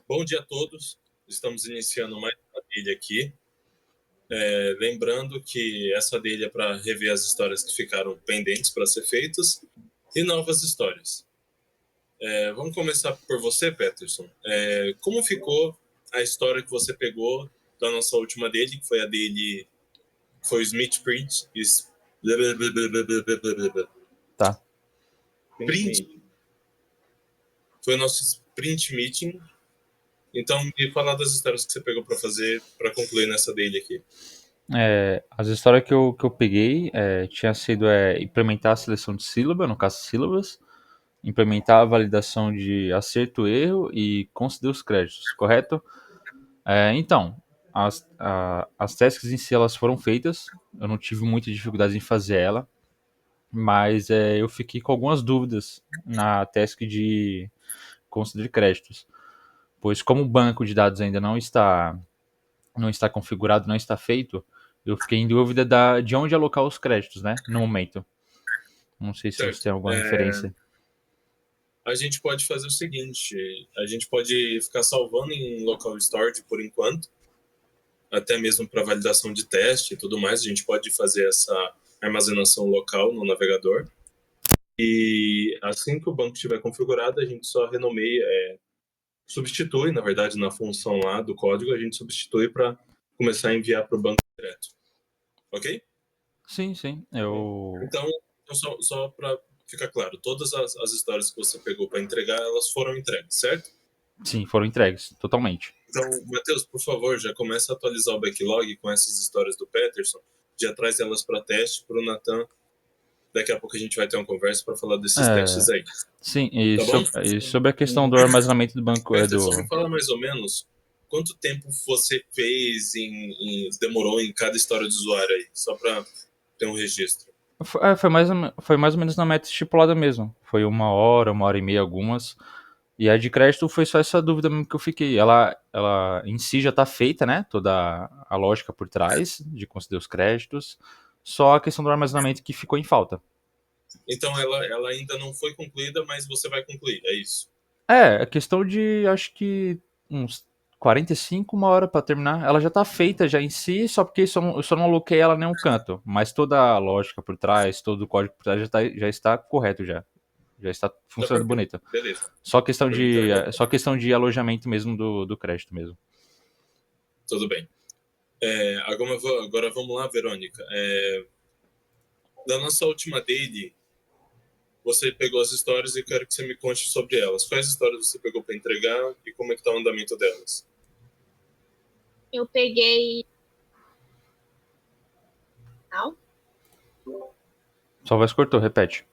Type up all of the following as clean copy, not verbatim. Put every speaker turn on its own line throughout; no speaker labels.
Bom dia a todos. Estamos iniciando mais uma daily aqui. Lembrando que essa daily é para rever as histórias que ficaram pendentes para ser feitas e novas histórias. Vamos começar por você, Peterson. Como ficou a história que você pegou da nossa última daily, que foi a daily, foi o Smith Print.
Tá.
Print. Foi o nosso Sprint Meeting. Então, me fala das histórias que você pegou para fazer, para concluir nessa daily aqui.
As histórias que eu peguei tinha sido implementar a seleção de sílaba, no caso sílabas, implementar a validação de acerto-erro e conceder os créditos, correto? Então, as tasks em si elas foram feitas, eu não tive muita dificuldade em fazer ela, mas eu fiquei com algumas dúvidas na task de conceder créditos, pois como o banco de dados ainda não está configurado, não está feito, eu fiquei em dúvida de onde alocar os créditos, né, no momento. Não sei se você
Certo.
tem alguma referência.
A gente pode fazer o seguinte, a gente pode ficar salvando em local storage por enquanto, até mesmo para validação de teste e tudo mais, a gente pode fazer essa armazenação local no navegador. E assim que o banco estiver configurado, a gente só renomeia, substitui, na verdade, na função lá do código, a gente substitui para começar a enviar para o banco direto. Ok?
Sim, sim.
Então só para ficar claro, todas as histórias que você pegou para entregar, elas foram entregues, certo?
Sim, foram entregues, totalmente.
Então, Matheus, por favor, já começa a atualizar o backlog com essas histórias do Peterson, já traz elas para teste para o Nathan. Daqui a pouco a gente vai ter uma conversa para falar desses testes aí.
Sim, e,
Tá bom?
e sobre a questão do armazenamento do banco,
Peterson, me fala mais ou menos quanto tempo você fez demorou em cada história do usuário aí, só para ter um registro.
foi mais ou menos na meta estipulada mesmo. Foi 1 hora e meia algumas. E a de crédito foi só essa dúvida mesmo que eu fiquei. Ela em si já está feita, né? Toda a lógica por trás de conceder os créditos. Só a questão do armazenamento que ficou em falta.
Então ela ainda não foi concluída, mas você vai concluir, é isso?
A questão de acho que uns 45, 1 hora para terminar. Ela já tá feita já em si, só porque eu só não aloquei ela em nenhum canto. Mas toda a lógica por trás, todo o código por trás já está correto já. Já está
Tá
funcionando
perfeito.
bonito.
Beleza.
Só questão de alojamento mesmo do crédito mesmo.
Tudo bem. Agora vamos lá, Verônica. Da nossa última daily, você pegou as histórias e eu quero que você me conte sobre elas. Quais histórias você pegou para entregar e como é que tá o andamento delas?
Eu peguei. Não?
Sua voz cortou, repete.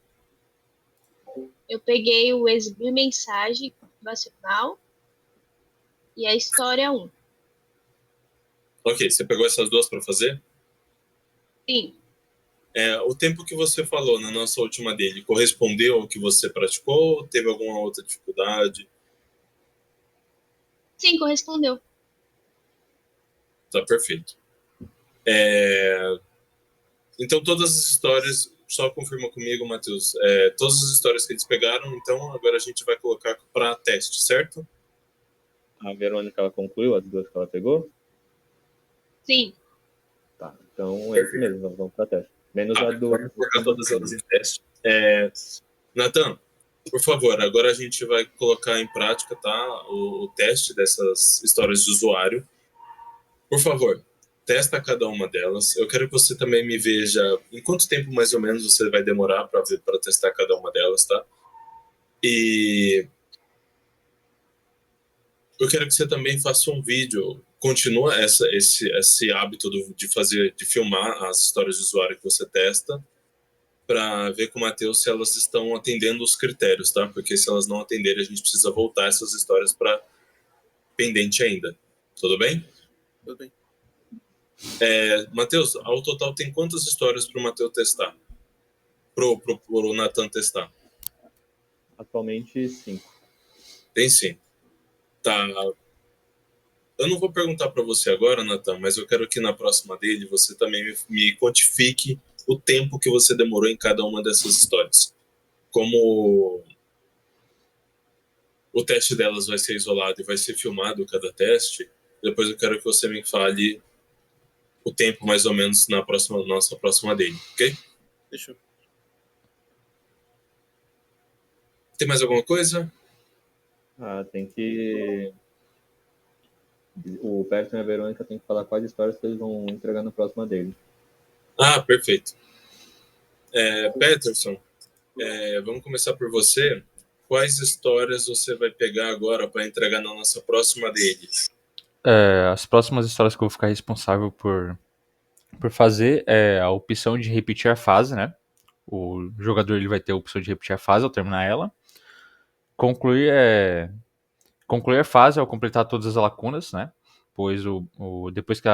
Eu peguei o exibir mensagem motivacional e a história 1.
Ok, você pegou essas duas para fazer?
Sim,
O tempo que você falou na nossa última daily correspondeu ao que você praticou ou teve alguma outra dificuldade?
sim, correspondeu.
Tá perfeito. Então, todas as histórias, só confirma comigo, Matheus, todas as histórias que eles pegaram, então agora a gente vai colocar para teste, certo?
A Verônica, ela concluiu as duas que ela pegou?
Sim,
Tá, então é isso mesmo, nós vamos para teste. Menos a do...
Vamos colocar todas elas em teste. Nathan, por favor, agora a gente vai colocar em prática, tá, o teste dessas histórias de usuário. Por favor, testa cada uma delas. Eu quero que você também me veja em quanto tempo mais ou menos você vai demorar para testar cada uma delas, tá? E eu quero que você também faça um vídeo. Continua esse hábito de filmar as histórias de usuário que você testa para ver com o Matheus se elas estão atendendo os critérios, tá? Porque se elas não atenderem, a gente precisa voltar essas histórias para pendente ainda. Tudo bem?
Tudo bem.
Matheus, ao total tem quantas histórias para o Matheus testar? Pro Nathan testar?
Atualmente, 5.
Tem sim. Tá. Eu não vou perguntar para você agora, Nathan, mas eu quero que na próxima dele você também me quantifique o tempo que você demorou em cada uma dessas histórias. Como o teste delas vai ser isolado e vai ser filmado cada teste. Depois eu quero que você me fale o tempo mais ou menos na nossa próxima daily, ok?
Fechou.
Tem mais alguma coisa?
Tem que... O Peterson e a Verônica tem que falar quais histórias que eles vão entregar na próxima dele.
Perfeito. Peterson, vamos começar por você. Quais histórias você vai pegar agora para entregar na nossa próxima daily?
As próximas histórias que eu vou ficar responsável por fazer é a opção de repetir a fase, né? O jogador ele vai ter a opção de repetir a fase ao terminar ela. Concluir a fase ao completar todas as lacunas, né? Pois depois que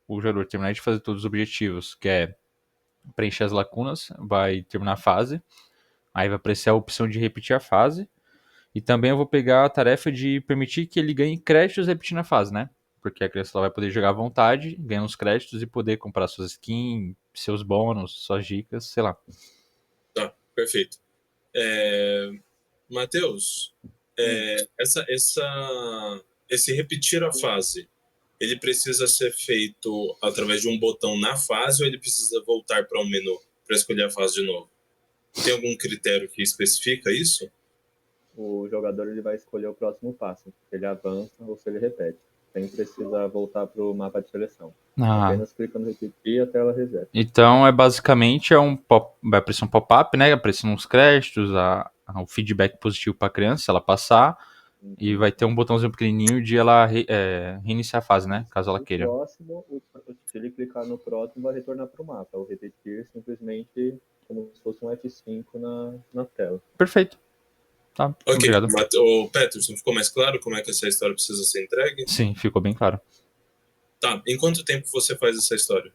o jogador terminar de fazer todos os objetivos, que é preencher as lacunas, vai terminar a fase. Aí vai aparecer a opção de repetir a fase. E também eu vou pegar a tarefa de permitir que ele ganhe créditos repetindo a fase, né? Porque a criança vai poder jogar à vontade, ganhar os créditos e poder comprar suas skins, seus bônus, suas dicas, sei lá.
Tá, perfeito. Matheus, esse repetir a fase, ele precisa ser feito através de um botão na fase ou ele precisa voltar para um menu para escolher a fase de novo? Tem algum critério que especifica isso?
O jogador ele vai escolher o próximo passo, se ele avança ou se ele repete. Sem precisar voltar para o mapa de seleção. Apenas clica no repetir e a tela reseta.
Então basicamente vai aparecer um pop-up, né? Aparecendo uns créditos, o feedback positivo para a criança, se ela passar. E vai ter um botãozinho pequenininho de ela reiniciar a fase, né? Caso ela queira.
Próximo, se ele clicar no próximo, vai retornar para o mapa. O repetir simplesmente como se fosse um F5 na tela.
Perfeito. Tá,
ok,
obrigado.
O Peterson, ficou mais claro como é que essa história precisa ser entregue?
Sim, ficou bem claro.
Tá, em quanto tempo você faz essa história?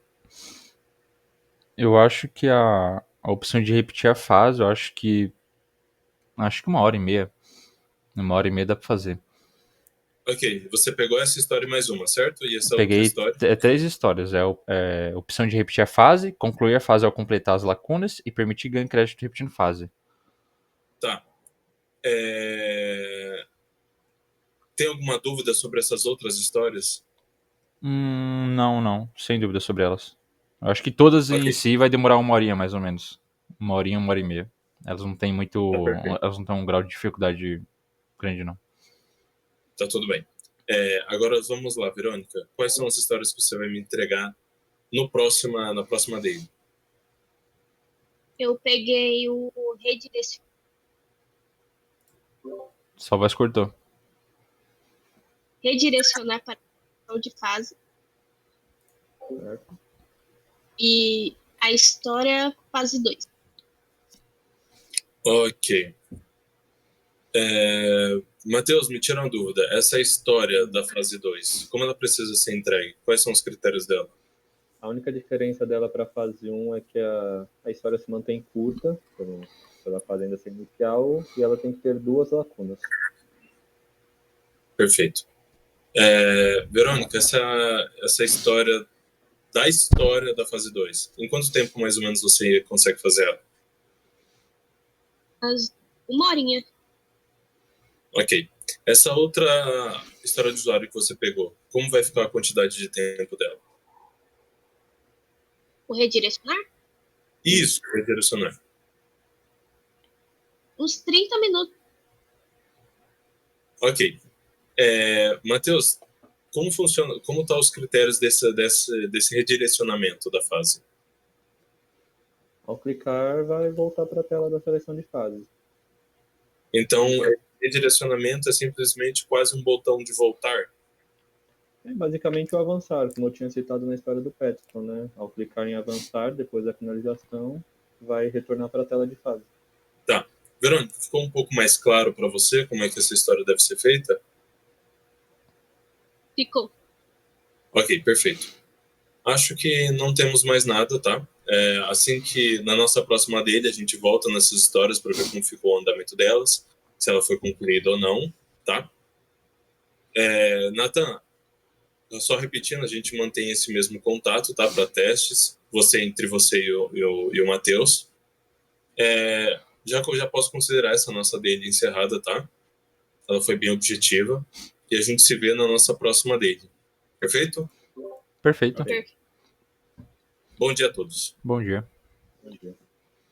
Eu acho que a opção de repetir a fase, acho que 1h30. 1h30 dá pra fazer.
Ok, você pegou essa história e mais uma, certo? E essa
Peguei
outra história?
3 histórias. Opção de repetir a fase, concluir a fase ao completar as lacunas e permitir ganho crédito repetindo fase.
Tá. Tem alguma dúvida sobre essas outras histórias?
Não. Sem dúvida sobre elas. Eu acho que todas em si vai demorar 1h mais ou menos. 1h, 1h30. Elas não têm elas não têm um grau de dificuldade grande, não.
Tá tudo bem. Agora vamos lá, Verônica. Quais são as histórias que você vai me entregar na próxima daily?
Eu peguei o redirecionamento.
Só voz cortou.
Redirecionar para a de fase.
Certo.
E a história fase 2.
Ok. Matheus, me tira uma dúvida. Essa história da fase 2, como ela precisa ser entregue? Quais são os critérios dela?
A única diferença dela para a fase 1 é que a história se mantém curta, pela fase ainda ser inicial, e ela tem que ter 2 lacunas.
Perfeito. Verônica, essa história da fase 2, em quanto tempo mais ou menos você consegue fazer ela?
1h.
Ok. Essa outra história de usuário que você pegou, como vai ficar a quantidade de tempo dela?
O redirecionar?
Isso, redirecionar.
Uns 30 minutos.
Ok. Matheus, como funciona, como estão os critérios desse redirecionamento da fase?
Ao clicar, vai voltar para a tela da seleção de fases.
Então, redirecionamento é simplesmente quase um botão de voltar?
É basicamente o avançar, como eu tinha citado na história do Peterson, né? Ao clicar em avançar, depois da finalização, vai retornar para a tela de fase.
Tá. Verônica, ficou um pouco mais claro para você como é que essa história deve ser feita?
Ficou.
Ok, perfeito. Acho que não temos mais nada, tá? Assim que na nossa próxima dele a gente volta nessas histórias para ver como ficou o andamento delas, se ela foi concluída ou não, tá? Nathan, só repetindo, a gente mantém esse mesmo contato, tá? Para testes, entre você e o Matheus. Já posso considerar essa nossa daily encerrada, tá? ela foi bem objetiva, e a gente se vê na nossa próxima daily. Perfeito?
Perfeito.
Perfeito.
Bom dia a todos.
Bom dia.
Bom dia.